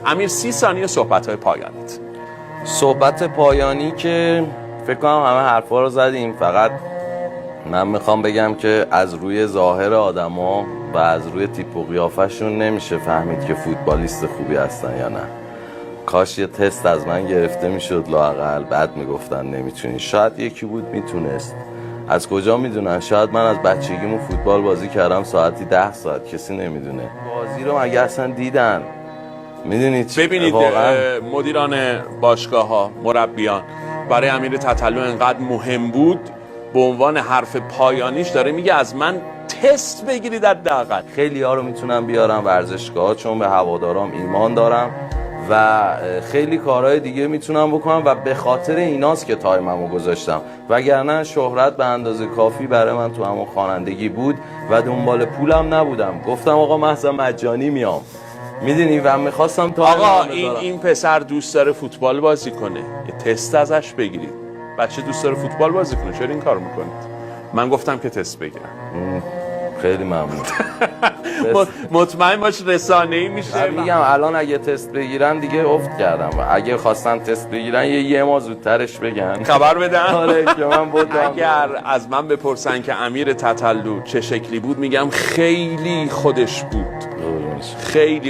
امیر 30 ثانیه صحبت‌های پایانیت. صحبت پایانی که فکر کنم همه حرفا رو زدیم، فقط من میخوام بگم که از روی ظاهر آدما و از روی تیپ و قیافشون نمیشه فهمید که فوتبالیست خوبی هستن یا نه. کاش یه تست از من گرفته میشد لااقل، بعد میگفتن نمیتونی. شاید یکی بود میتونست، از کجا میدونن؟ شاید من از بچگیمون فوتبال بازی کردم ساعتی 10 ساعت، کسی نمیدونه. بازی رو مگه اصلا دیدن؟ میدونید ببینید واقعا مدیران باشگاه ها، مربیان برای امیر تتلو انقدر مهم بود، به عنوان حرف پایانیش داره میگه از من تست بگیرید حداقل. خیلی ها رو میتونم بیارم ورزشگاه چون به هوادارام ایمان دارم و خیلی کارهای دیگه میتونم بکنم و به خاطر ایناست که تایممو گذاشتم، وگرنه شهرت به اندازه کافی برای من تو همون خوانندگی بود و دنبال پولم نبودم. گفتم آقا محض مجانی میام، میدونی، و میخواستم تا آقا این پسر دوست داره فوتبال بازی کنه، یه تست ازش بگیرید. بچه دوست داره فوتبال بازی کنه، چرا این کار میکنید؟ من گفتم که تست بگیرم. خیلی ممنون. مطمئن باش رسانه‌ای میشه. میگم الان اگه تست بگیرن دیگه افت کردم، و اگه خواستن تست بگیرن یه ماه زودترش بگن، خبر بدن. آره که من بودم. اگر از من بپرسن که امیر تتلو چه شکلی بود، میگم خیلی خودش بود، خیلی